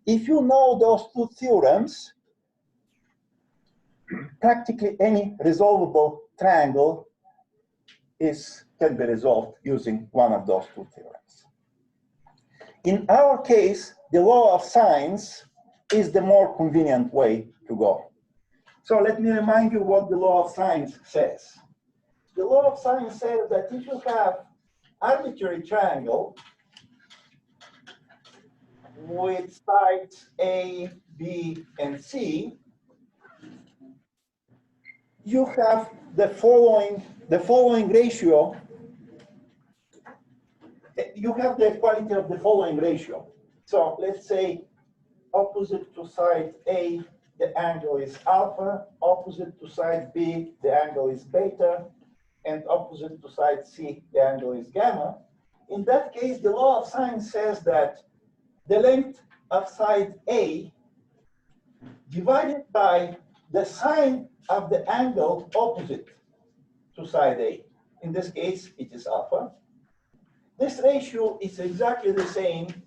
if you know those two theorems, practically any resolvable triangle can be resolved using one of those two theorems. In our case, the law of sines is the more convenient way to go. So let me remind you what the law of sines says. The law of sines says that if you have arbitrary triangle with sides A, B, and C, you have the following ratio. You have the equality of the following ratio. So let's say opposite to side A, the angle is alpha, opposite to side B, the angle is beta, and opposite to side C, the angle is gamma. In that case, the law of sines says that the length of side A divided by the sine of the angle opposite to side A. In this case, it is alpha. This ratio is exactly the same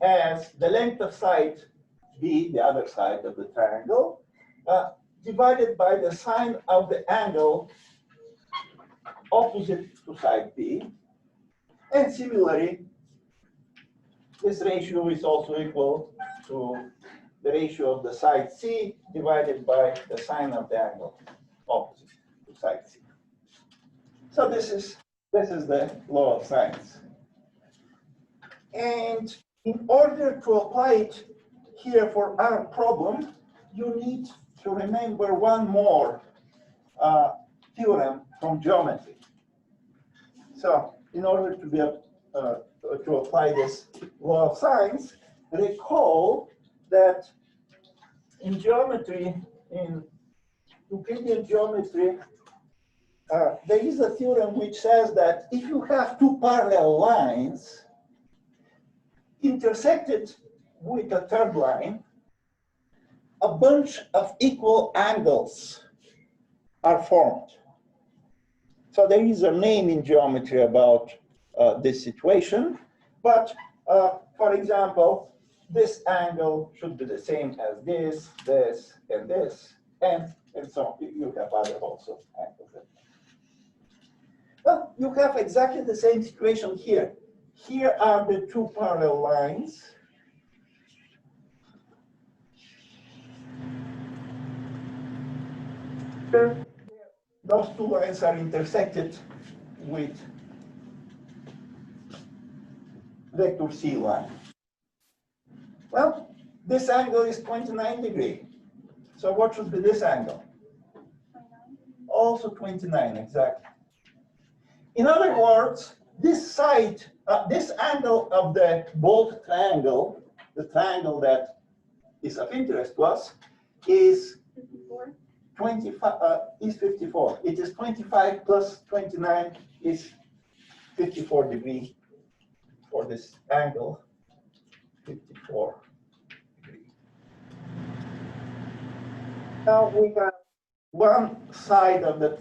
as the length of side B, the other side of the triangle, divided by the sine of the angle opposite to side B. And similarly, this ratio is also equal to the ratio of the side C divided by the sine of the angle opposite to side C. So this is the law of sines. And in order to apply it here for our problem, you need to remember one more theorem from geometry. So in order to be to apply this law of sines, recall that in geometry, in Euclidean geometry, there is a theorem which says that if you have two parallel lines intersected with a third line, a bunch of equal angles are formed. So there is a name in geometry about this situation, but for example, this angle should be the same as this, this, and this, and so you have other also angles. Well, you have exactly the same situation here. Here are the two parallel lines. Those two lines are intersected with vector C line. Well, this angle is 29 degrees. So what should be this angle? 29. Also 29, exactly. In other words, this side, this angle of the bold triangle, the triangle that is of interest to us, is 54. 54. It is 25 plus 29 is 54 degrees for this angle. 54 degrees. Now we have one side of the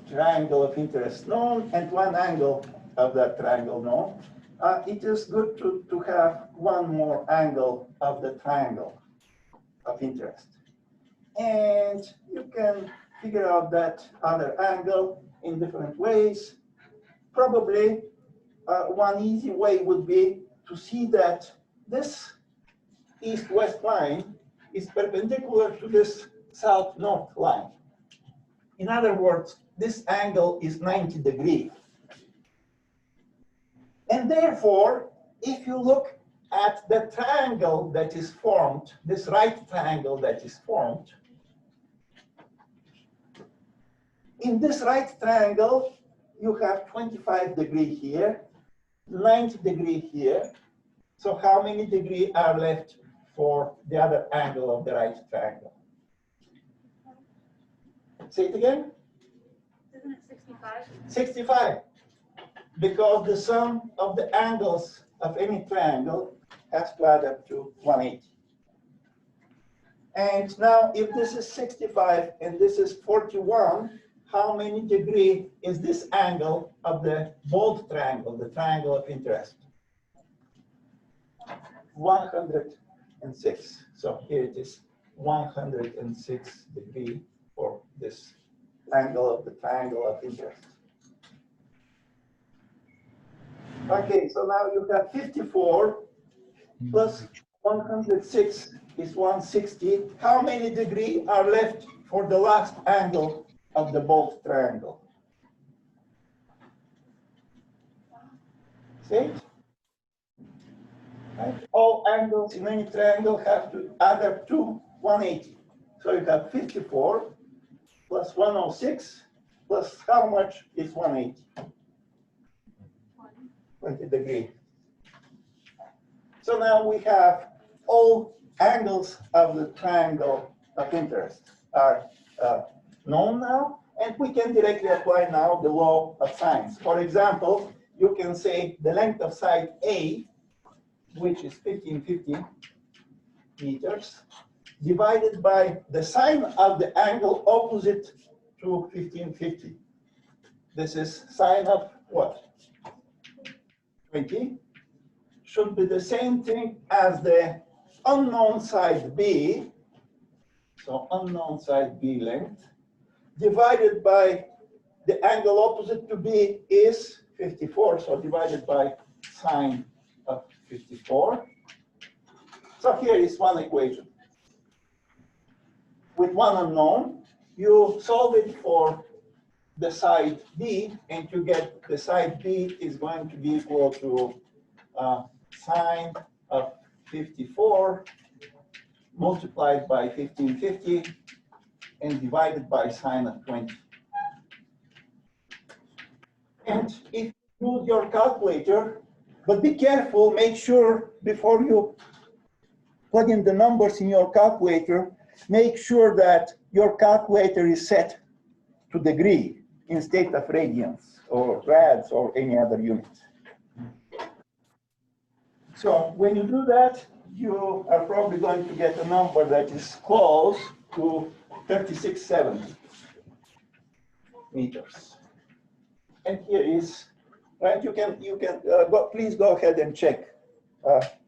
triangle of interest known and one angle of that triangle known. It is good to have one more angle of the triangle of interest. And you can figure out that other angle in different ways. Probably one easy way would be to see that this east-west line is perpendicular to this south-north line. In other words, this angle is 90 degrees. And therefore, if you look at the triangle that is formed, this right triangle that is formed, in this right triangle, you have 25 degrees here, 90 degrees here. So how many degrees are left for the other angle of the right triangle? Say it again? Isn't it 65? 65. Because the sum of the angles of any triangle has to add up to 180. And now if this is 65 and this is 41, how many degrees is this angle of the bold triangle, the triangle of interest? 100 106. So here it is 106 degree for this angle of the triangle of interest. Okay, so now you have 54 plus 106 is 160. How many degrees are left for the last angle of the both triangle? See? Right? All angles in any triangle have to add up to 180. So you have 54 plus 106 plus how much is 180? 20 degrees. So now we have all angles of the triangle of interest are known now, and we can directly apply now the law of sines. For example, you can say the length of side A, which is 1550 meters, divided by the sine of the angle opposite to 1550. This is sine of what? 20. Should be the same thing as the unknown side B, so unknown side B length, divided by the angle opposite to B is 54, so divided by sine of 54. So here is one equation. With one unknown, you solve it for the side B, and you get the side B is going to be equal to sine of 54 multiplied by 1550 and divided by sine of 20. And if you use your calculator, but be careful, make sure before you plug in the numbers in your calculator, make sure that your calculator is set to degree instead of radians or rads or any other unit. So when you do that, you are probably going to get a number that is close to 3670 meters. And here is, right, please go ahead and check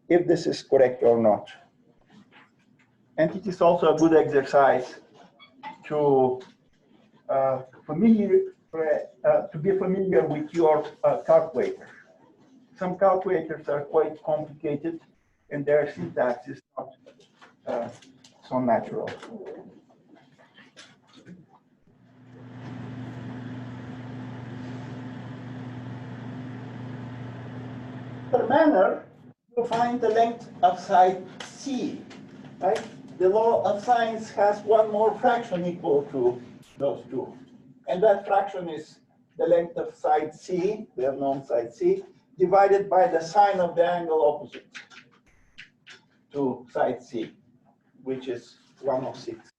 if this is correct or not. And it is also a good exercise to be familiar with your calculator. Some calculators are quite complicated, and their syntax is not so natural. Per manner, you find the length of side C, right? The law of sines has one more fraction equal to those two. And that fraction is the length of side C, the unknown side C, divided by the sine of the angle opposite to side C, which is 106.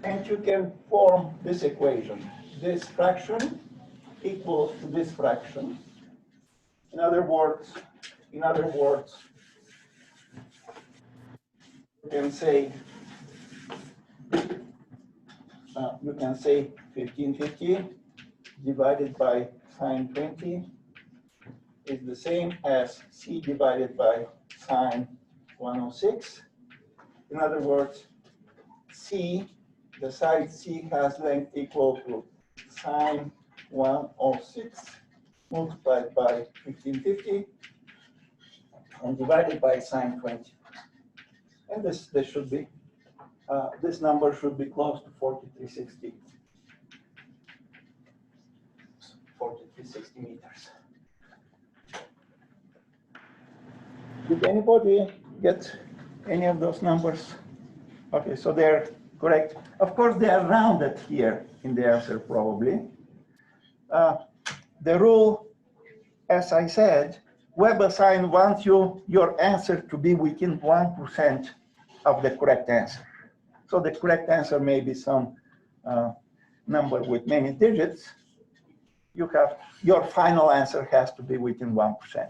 And you can form this equation. This fraction equals to this fraction. In other words, you can say 1550 divided by sine 20 is the same as C divided by sine 106. In other words, C, the side C has length equal to sine 106 multiplied by 1550 and divided by sine 20. And this should be, this number should be close to 4360. 4360 meters. Did anybody get any of those numbers? Okay, so they're correct. Of course, they are rounded here in the answer, probably. The rule, as I said, Web Assign wants your answer to be within 1% of the correct answer. So the correct answer may be some number with many digits. Your final answer has to be within 1%.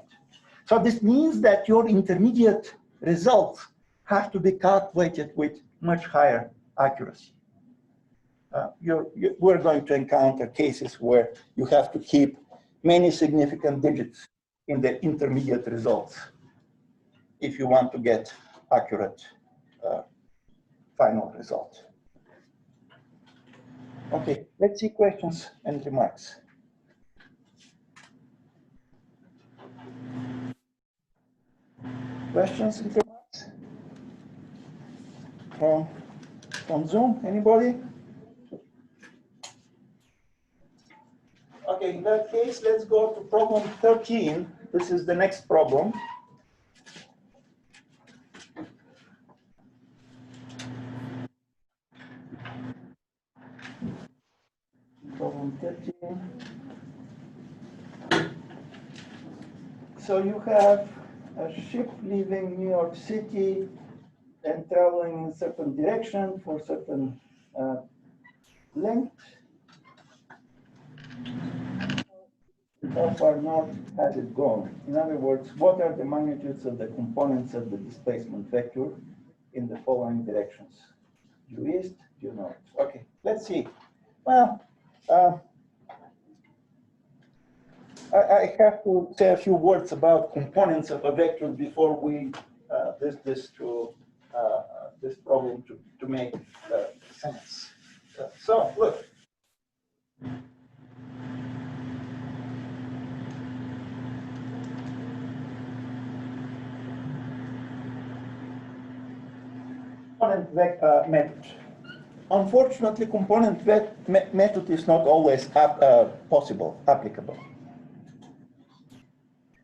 So this means that your intermediate results have to be calculated with much higher accuracy. We're going to encounter cases where you have to keep many significant digits in the intermediate results if you want to get accurate final result. Okay, let's see questions and remarks. Questions and remarks from Zoom? Anybody? Okay, in that case, let's go to problem 13. This is the next problem. Problem 13. So you have a ship leaving New York City and traveling in a certain direction for certain length. How far north has it gone? In other words, what are the magnitudes of the components of the displacement vector in the following directions? Due east, due north. Okay, let's see. Well, I have to say a few words about components of a vector before we this problem to make sense. So look. Component method. Unfortunately, component method is not always possible, applicable.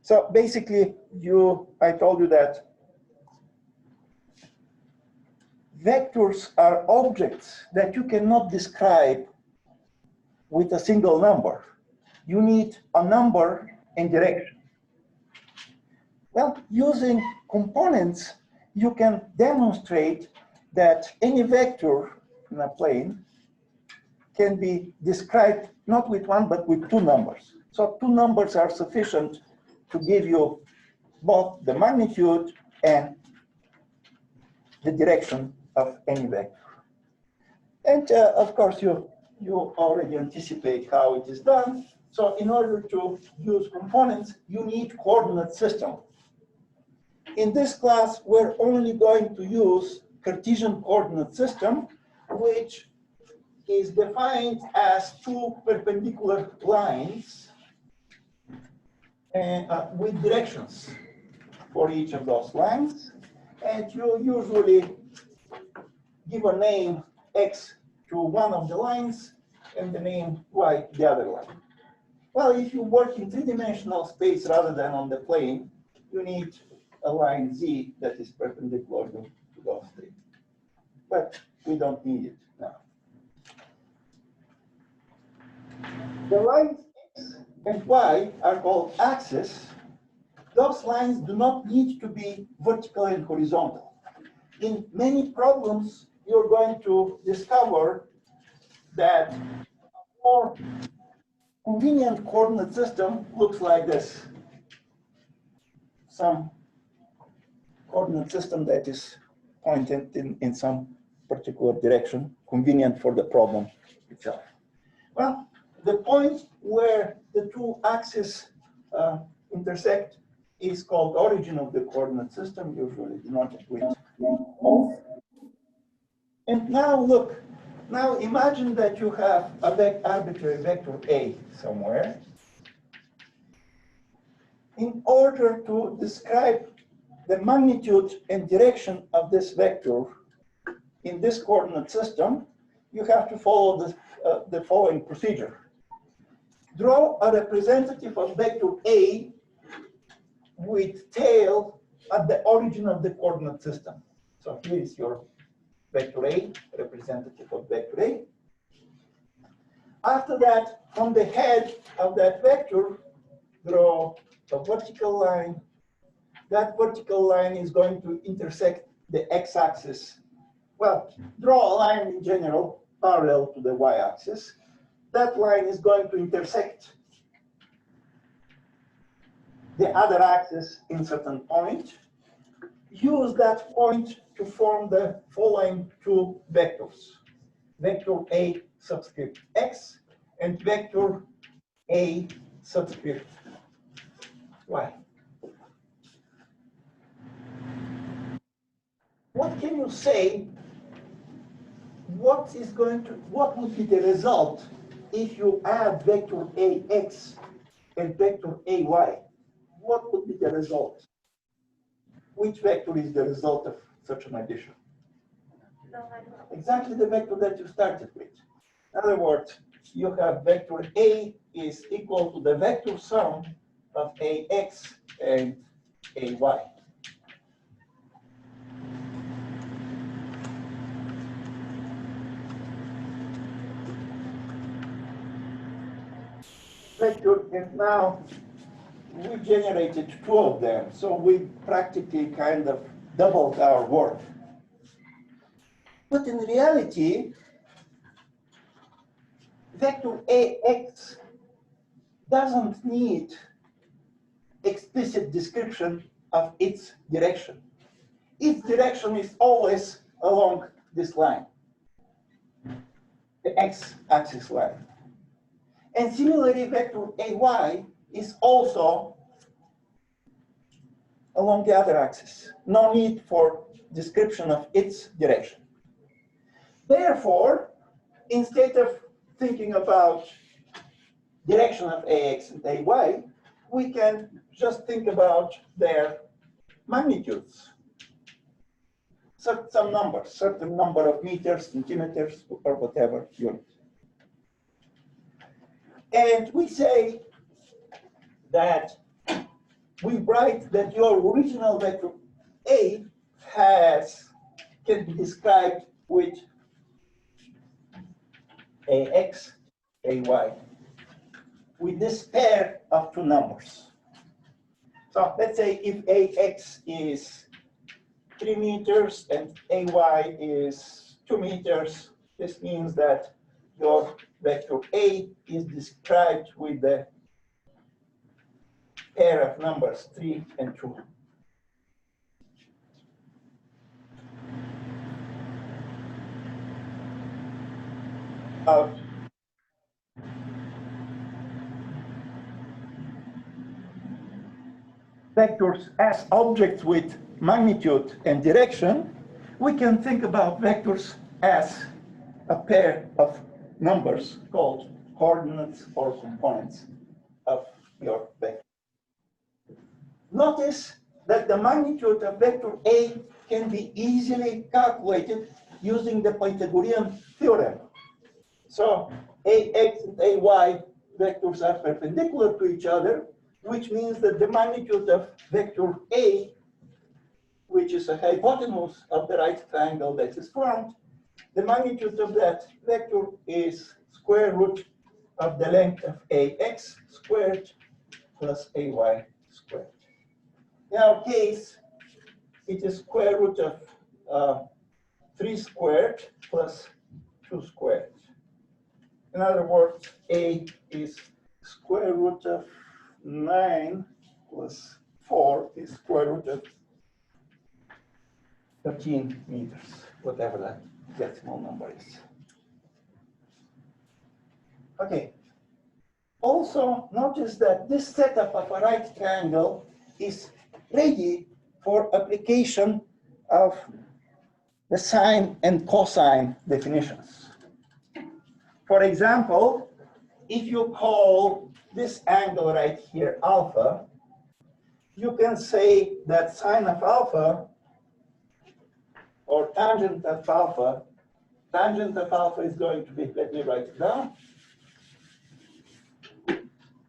So basically, I told you that vectors are objects that you cannot describe with a single number. You need a number and direction. Well, using components, you can demonstrate that any vector in a plane can be described not with one, but with two numbers. So two numbers are sufficient to give you both the magnitude and the direction of any vector. And of course, you already anticipate how it is done. So in order to use components, you need coordinate system. In this class, we're only going to use Cartesian coordinate system, which is defined as two perpendicular lines and, with directions for each of those lines. And you usually give a name X to one of the lines and the name Y the other one. Well, if you work in three-dimensional space rather than on the plane, you need a line Z that is perpendicular to those three. But we don't need it now. The lines X and Y are called axes. Those lines do not need to be vertical and horizontal. In many problems, you're going to discover that a more convenient coordinate system looks like this. Some coordinate system that is pointed in some particular direction, convenient for the problem itself. Well, the point where the two axes intersect is called origin of the coordinate system, usually denoted with O. And now look, now imagine that you have an arbitrary vector A somewhere. In order to describe the magnitude and direction of this vector in this coordinate system, you have to follow the following procedure. Draw a representative of vector A with tail at the origin of the coordinate system. So here is your vector A, representative of vector A. After that, from the head of that vector, draw a vertical line. That vertical line is going to intersect the x-axis. Well, draw a line in general parallel to the y-axis. That line is going to intersect the other axis in certain point. Use that point to form the following two vectors. Vector A subscript x and vector A subscript y. what can you say? What would be the result if you add vector ax and vector ay? What would be the result? Which vector is the result of such an addition? Exactly the vector that you started with. In other words, you have vector A is equal to the vector sum of ax and ay. Vector, and now we generated two of them, so we practically kind of doubled our work. But in reality, vector ax doesn't need explicit description of its direction. Its direction is always along this line, the x-axis line. And similarly, vector ay is also along the other axis. No need for description of its direction. Therefore, instead of thinking about direction of ax and ay, we can just think about their magnitudes. Some numbers, certain number of meters, centimeters, or whatever unit. And we say that we write that your original vector A can be described with ax, ay, with this pair of two numbers. So let's say if ax is 3 meters and ay is 2 meters, this means that your vector A is described with the pair of numbers 3 and 2. Vectors as objects with magnitude and direction, we can think about vectors as a pair of numbers called coordinates or components of your vector. Notice that the magnitude of vector A can be easily calculated using the Pythagorean theorem. So ax and ay vectors are perpendicular to each other, which means that the magnitude of vector A, which is a hypotenuse of the right triangle that is formed, the magnitude of that vector is square root of the length of ax squared plus ay squared. In our case, it is square root of 3 squared plus 2 squared. In other words, A is square root of 9 plus 4 is square root of 13 meters, whatever that decimal number is. Okay. Also, notice that this setup of a right triangle is ready for application of the sine and cosine definitions. For example, if you call this angle right here alpha, you can say that sine of alpha or tangent of alpha is going to be, let me write it down.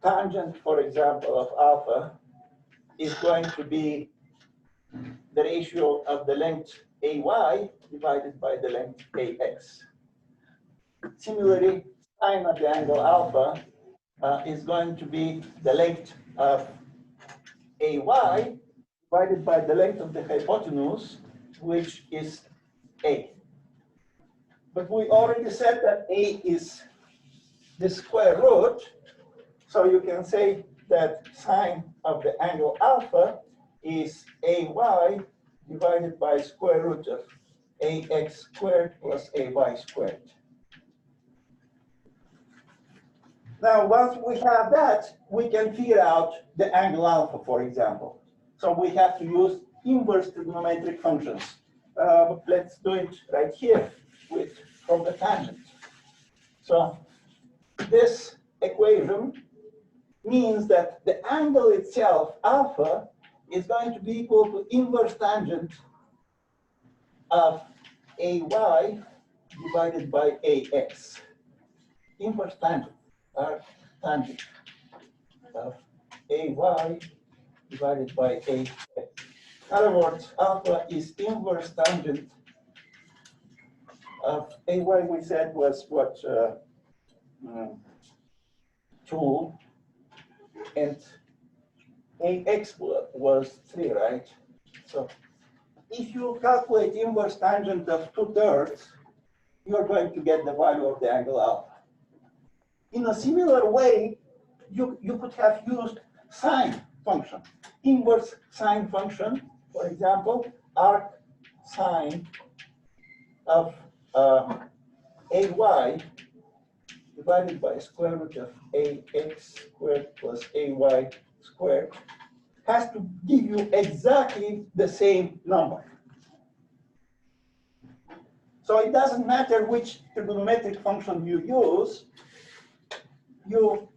Tangent, for example, of alpha is going to be the ratio of the length ay divided by the length ax. Similarly, sine of the angle alpha is going to be the length of ay divided by the length of the hypotenuse, which is a. But we already said that a is the square root, so you can say that sine of the angle alpha is ay divided by square root of ax squared plus ay squared. Now, once we have that, we can figure out the angle alpha, for example. So we have to use inverse trigonometric functions. let's do it right here from the tangent. So this equation means that the angle itself, alpha, is going to be equal to inverse tangent of AY divided by AX. Inverse tangent, or tangent of AY divided by AX. In other words, alpha is inverse tangent of AY, we said was what, 2, and AX was 3, right? So if you calculate inverse tangent of 2/3, you're going to get the value of the angle alpha. In a similar way, you could have used sine function, inverse sine function, for example, arc sine of AY divided by square root of AX squared plus AY squared has to give you exactly the same number. So it doesn't matter which trigonometric function you use, you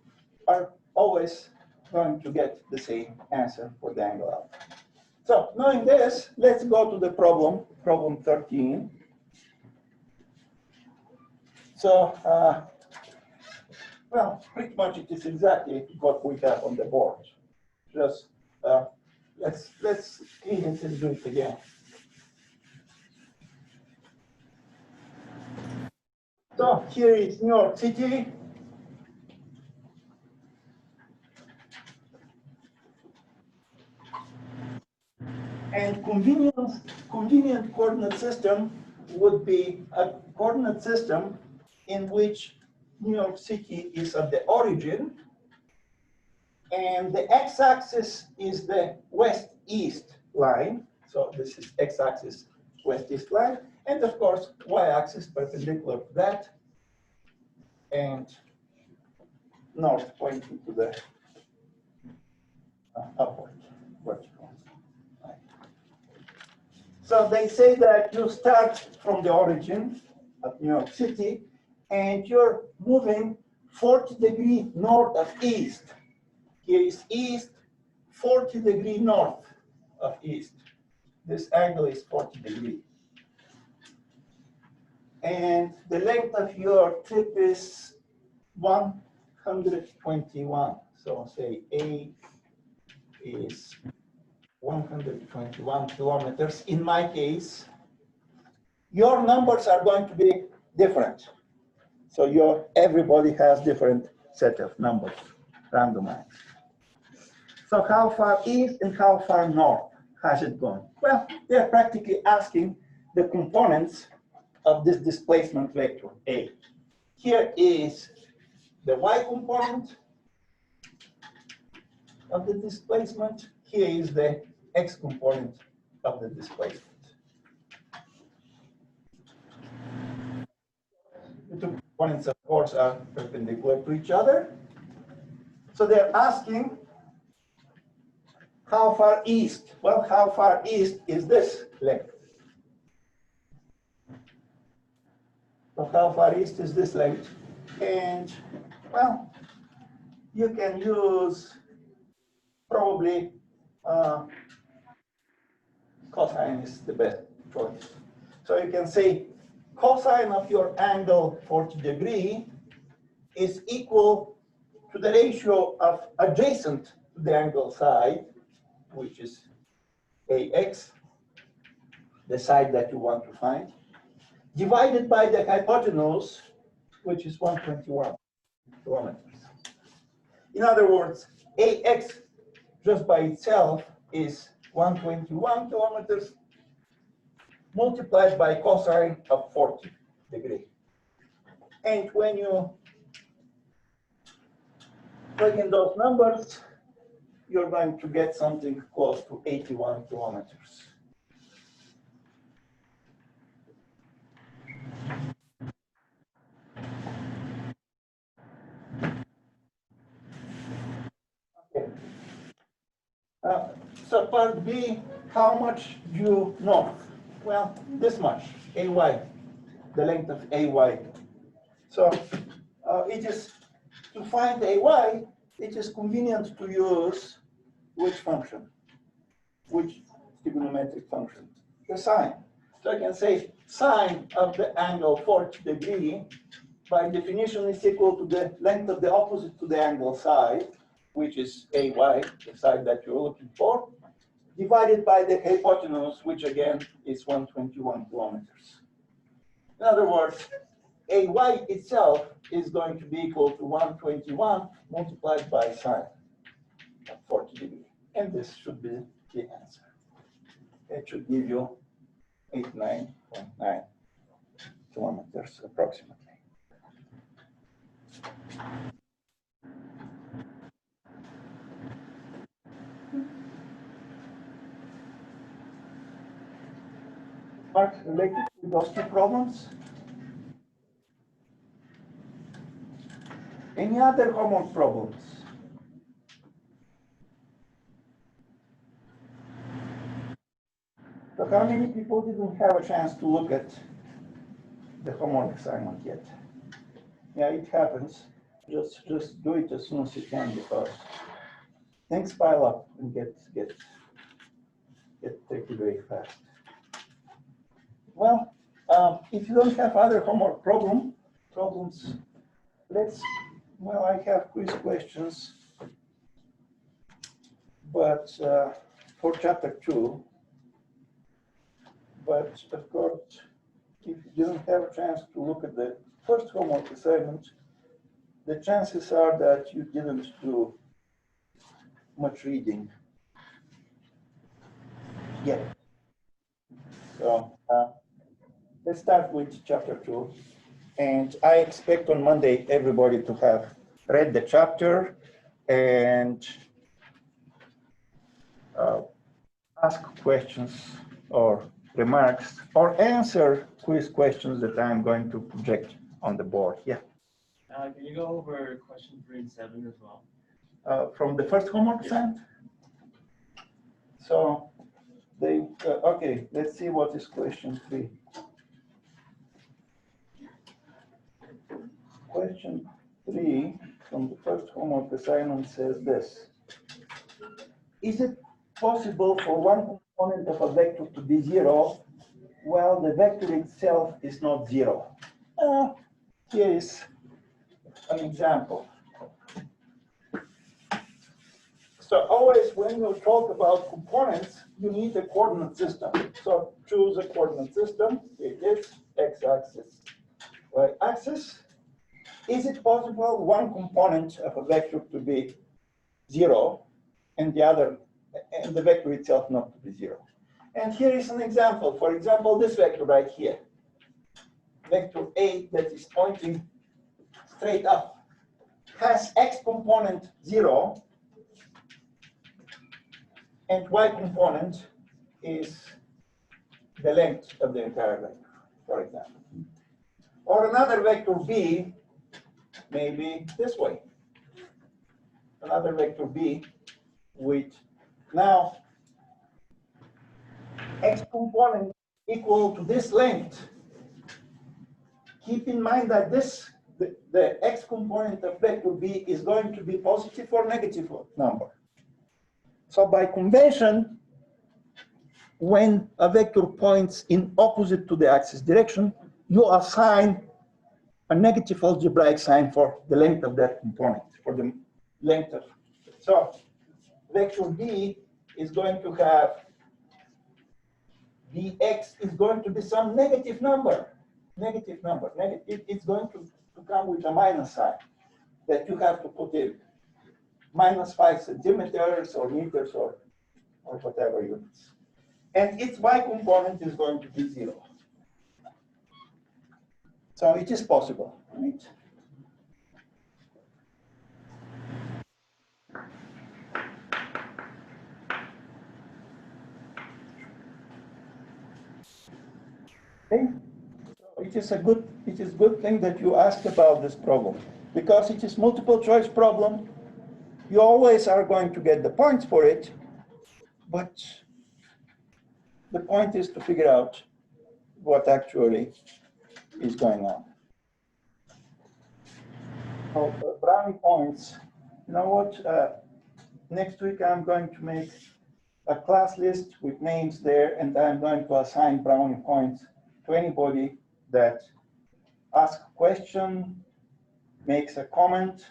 are always going to get the same answer for the angle alpha. So knowing this, let's go to the problem 13. So, well, pretty much it is exactly what we have on the board. Just let's clean it and do it again. So here is New York City. And convenient coordinate system would be a coordinate system in which New York City is at the origin, and the x-axis is the west-east line. So this is x-axis, west-east line, and of course, y-axis perpendicular to that, and north pointing to the upward, vertical. So they say that you start from the origin at New York City, and you're moving 40 degrees north of east. Here is east, 40 degrees north of east. This angle is 40 degrees. And the length of your trip is 121. So say A is 121 kilometers. In my case, your numbers are going to be different. So everybody has different set of numbers, randomized. So how far east and how far north has it gone? Well, they're practically asking the components of this displacement vector A. Here is the y component of the displacement. Here is the x component of the displacement. The two components, of course, are perpendicular to each other. So they're asking how far east? Well, how far east is this length? So how far east is this length? And, well, you can use probably cosine is the best choice. So you can say cosine of your angle 40 degrees is equal to the ratio of adjacent to the angle side, which is AX, the side that you want to find, divided by the hypotenuse, which is 121 kilometers. In other words, AX just by itself is 121 kilometers multiplied by cosine of 40 degrees. And when you plug in those numbers, you're going to get something close to 81 kilometers. Okay. So part B, how much do you know? Well, this much, AY, the length of AY. So it is, to find AY, it is convenient to use which function? Which trigonometric function? The sine. So I can say sine of the angle 40 degree by definition is equal to the length of the opposite to the angle side, which is AY, the side that you're looking for, divided by the hypotenuse, which again is 121 kilometers. In other words, AY itself is going to be equal to 121 multiplied by sine of 40 degree. And this should be the answer. It should give you 89.9 kilometers approximately. Mark, related to those two problems? Any other homework problems? So how many people didn't have a chance to look at the homework assignment yet? Yeah, it happens. Just do it as soon as you can, because things pile up and get taken very fast. Well, if you don't have other homework problems, well, I have quiz questions, but for chapter 2. But of course, if you didn't have a chance to look at the first homework assignment, the chances are that you didn't do much reading yet. So let's start with chapter 2. And I expect on Monday everybody to have read the chapter and ask questions or remarks or answer quiz questions that I'm going to project on the board. Yeah. Can you go over question 3 and 7 as well? From the first homework assignment? So okay, let's see what is question 3. Question 3 from the first homework assignment says this. Is it possible for one component of a vector to be 0 while the vector itself is not 0? Here is an example. So always when you talk about components, you need a coordinate system. So choose a coordinate system. It is x-axis, y-axis. Is it possible one component of a vector to be 0 and the vector itself not to be 0? And here is an example. For example, this vector right here, vector A that is pointing straight up, has x component 0 and y component is the length of the entire vector, for example. Or another vector B, maybe this way. Another vector B with now x component equal to this length. Keep in mind that the x component of vector B is going to be positive or negative number. So by convention, when a vector points in opposite to the axis direction, you assign a negative algebraic sign for the length of that component, for the length of. So vector B is going to have dx is going to be some negative number. It's going to come with a minus sign that you have to put in. -5 centimeters or meters or whatever units. And its y component is going to be 0. So it is possible, right? Okay. So it is good thing that you asked about this problem, because it is multiple choice problem. You always are going to get the points for it, but the point is to figure out what actually is going on. So, brownie points, you know what? Next week I'm going to make a class list with names there, and I'm going to assign brownie points to anybody that asks a question, makes a comment,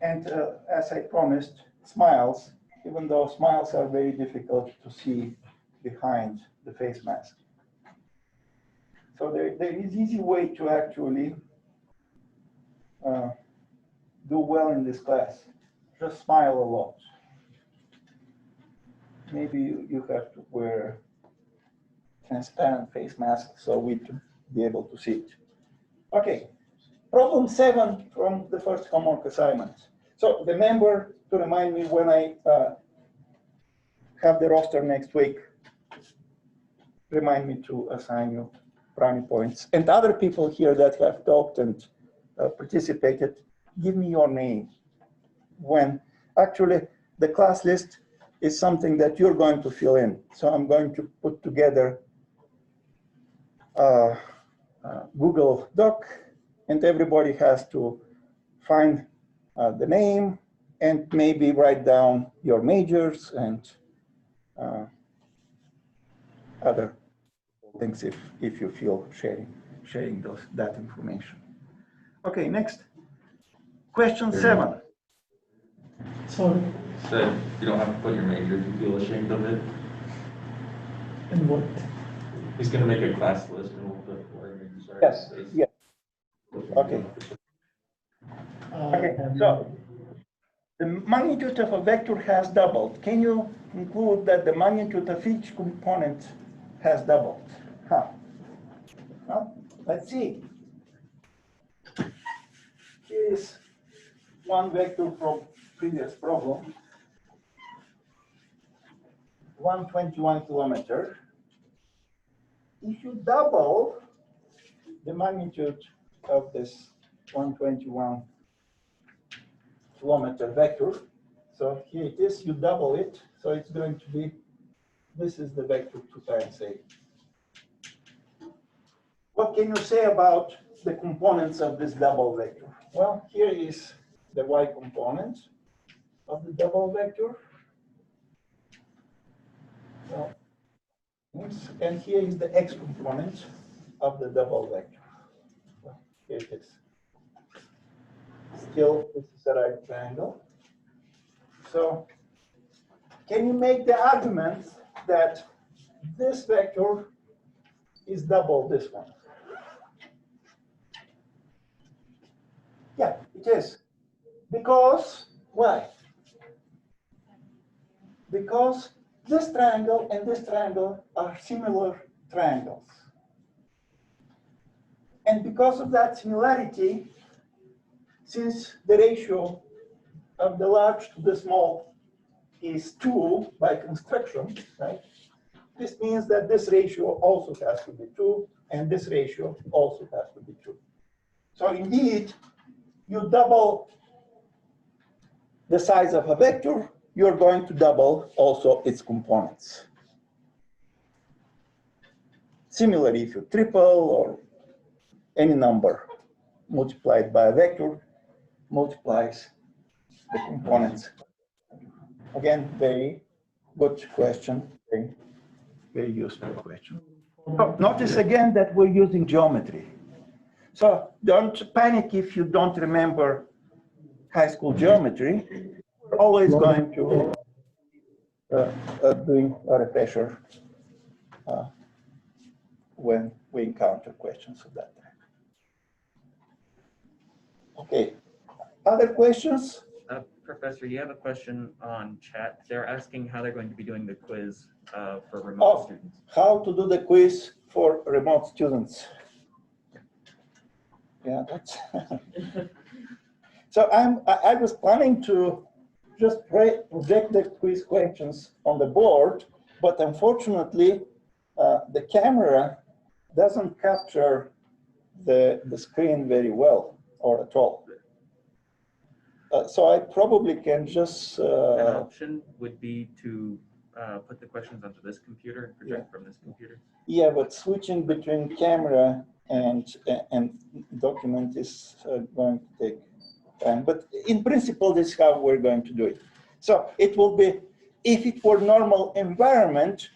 and as I promised, smiles, even though smiles are very difficult to see behind the face mask. So there is easy way to actually do well in this class. Just smile a lot. Maybe you have to wear transparent face mask so we can be able to see it. Okay, problem 7 from the first homework assignment. So remember to remind me when I have the roster next week, remind me to assign you brownie points. And other people here that have talked and participated, give me your name. When actually the class list is something that you're going to fill in. So I'm going to put together a Google Doc, and everybody has to find the name and maybe write down your majors and other things if you feel sharing that information. Okay, next. Question 7. Sorry, Said you don't have to put your major if you feel ashamed of it. and what? He's gonna make a class list and we'll put where your majors are. Yes, yes. Okay. Okay, so the magnitude of a vector has doubled. Can you conclude that the magnitude of each component has doubled? Huh. Well, let's see. Here is one vector from previous problem. 121 kilometers. If you double the magnitude of this 121 kilometer vector, so here it is, you double it, so it's going to be, this is the vector 2 times A. What can you say about the components of this double vector? Well, here is the y component of the double vector. Well, and here is the x component of the double vector. Well, here it is. Still, this is a right triangle. So, can you make the argument that this vector is double this one? Yeah, it is. Because, why? Because this triangle and this triangle are similar triangles. And because of that similarity, since the ratio of the large to the small is 2 by construction, right? This means that this ratio also has to be 2, and this ratio also has to be 2. So indeed, you double the size of a vector, you're going to double also its components. Similarly, if you triple or any number multiplied by a vector multiplies the components. Again, very good question, very useful question. So notice again that we're using geometry. So don't panic if you don't remember high school geometry. We're always going to doing a refresher when we encounter questions of that type. Okay, other questions? Professor, you have a question on chat. They're asking how they're going to be doing the quiz for remote students. How to do the quiz for remote students. Yeah, that's so I was planning to just project the quiz questions on the board, but unfortunately the camera doesn't capture the screen very well or at all. So I probably can just An option would be to put the questions onto this computer and project from this computer? Yeah, but switching between camera and document is going to take time. But in principle, this is how we're going to do it. So it will be, if it were normal environment,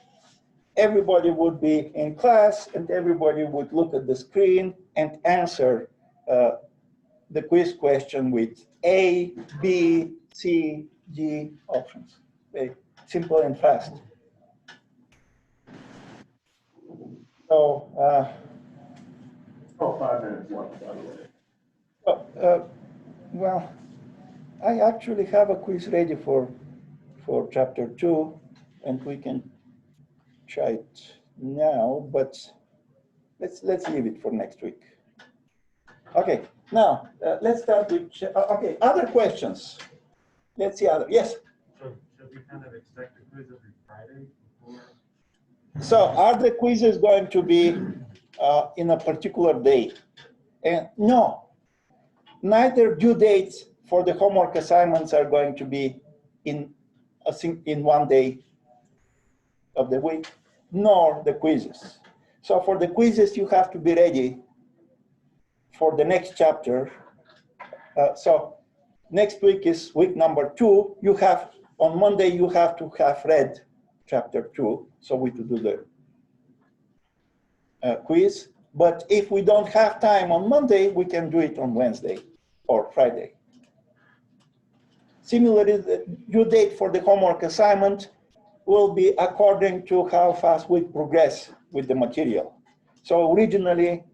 everybody would be in class and everybody would look at the screen and answer the quiz question with A, B, C, D options. Very simple and fast. So, Oh, 5 minutes left, by the way. well, I actually have a quiz ready for chapter 2, and we can try it now, but let's leave it for next week. Okay, now let's start with, okay, other questions. Let's see other, yes? So should we kind of expect a quiz every Friday before? So are the quizzes going to be in a particular day? And no, neither due dates for the homework assignments are going to be in one day of the week, nor the quizzes. So for the quizzes, you have to be ready for the next chapter. So next week is week number 2. You have, on Monday, you have to have read chapter 2, so we to do the quiz. But if we don't have time on Monday, we can do it on Wednesday or Friday. Similarly, the due date for the homework assignment will be according to how fast we progress with the material. So originally,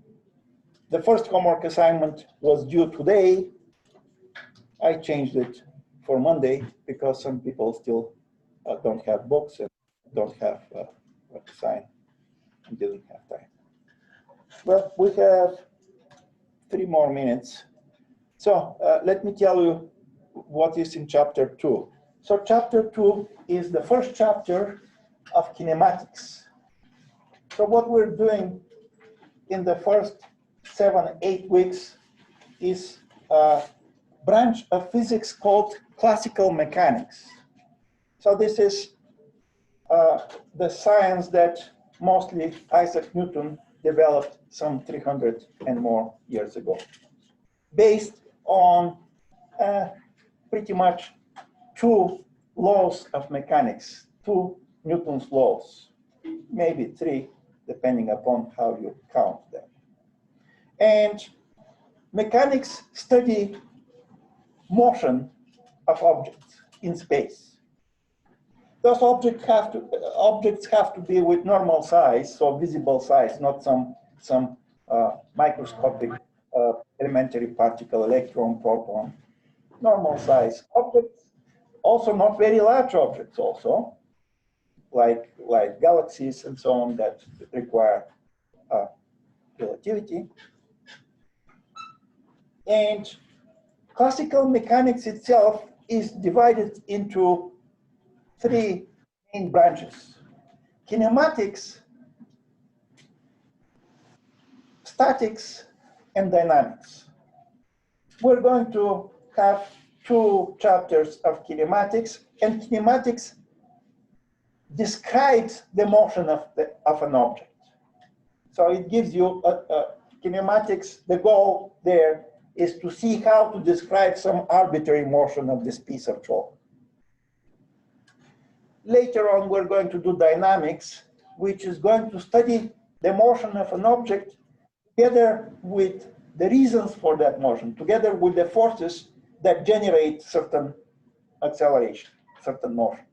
the first homework assignment was due today. I changed it for Monday because some people still don't have books and don't have what to sign and didn't have time. Well, we have 3 more minutes. So let me tell you what is in chapter 2. So chapter 2 is the first chapter of kinematics. So what we're doing in the first 7-8 weeks is a branch of physics called classical mechanics. So this is the science that mostly Isaac Newton developed some 300 and more years ago, based on pretty much 2 laws of mechanics, 2 Newton's laws, maybe 3, depending upon how you count them. And mechanics study motion of objects in space. Those objects have to be with normal size, so visible size, not some microscopic elementary particle, electron, proton. Normal size objects, also not very large objects also, like galaxies and so on that require relativity. And classical mechanics itself is divided into 3 main branches: kinematics, statics, and dynamics. We're going to have 2 chapters of kinematics, and kinematics describes the motion of an object. So it gives you kinematics. The goal there is to see how to describe some arbitrary motion of this piece of chalk. Later on, we're going to do dynamics, which is going to study the motion of an object together with the reasons for that motion, together with the forces that generate certain acceleration, certain motion.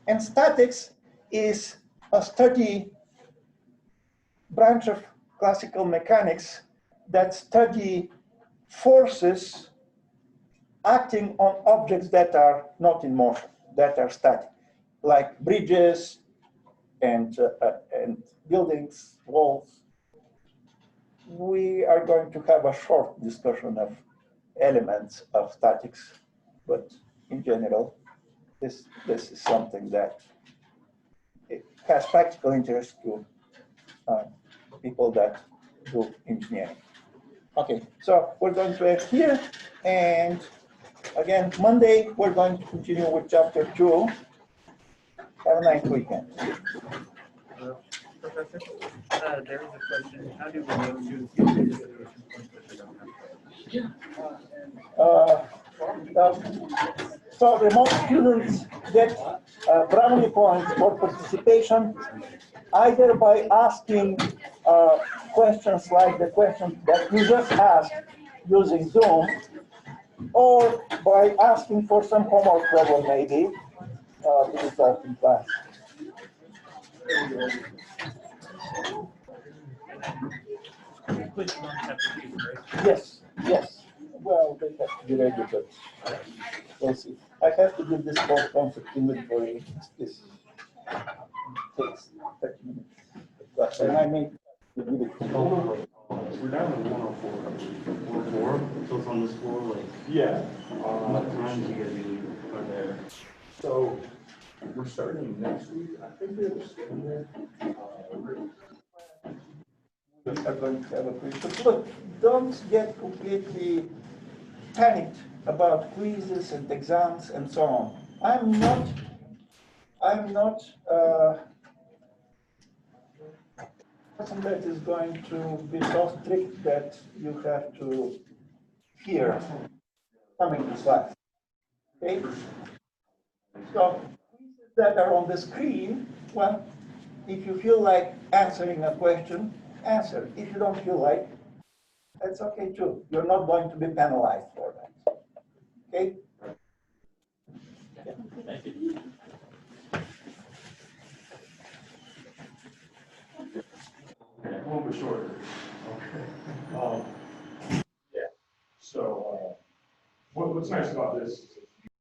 And statics is a study branch of classical mechanics that study forces acting on objects that are not in motion, that are static, like bridges and buildings, walls. We are going to have a short discussion of elements of statics, but in general, this is something that it has practical interest to people that do engineering. Okay, so we're going to end here, and again, Monday, we're going to continue with chapter 2. Have a nice weekend. Professor, there is a question, how do remote students use participation points if they don't have? So remote students get brownie points for participation either by asking questions like the question that you just asked using Zoom, or by asking for some homework problem maybe to be solved in class. Quiz don't have to be, right? Yes, yes. Well, they have to be ready, but we'll see. I have to give this whole concept inventory. This takes 30 minutes. But and I may give it. We're down to 104. 104, so it's on this floor, like, Yeah. what time do you guys usually are there? So we're starting next week. I think we have a schedule. We are going to have a quiz. But look, don't get completely panicked about quizzes and exams and so on. I'm not person that is going to be so strict that you have to fear coming to class. Okay? So quizzes that are on the screen, well, if you feel like answering a question, answer. If you don't feel like, that's okay too. You're not going to be penalized for that. Okay? Thank you. A little bit shorter. Okay. Yeah. So what's nice about this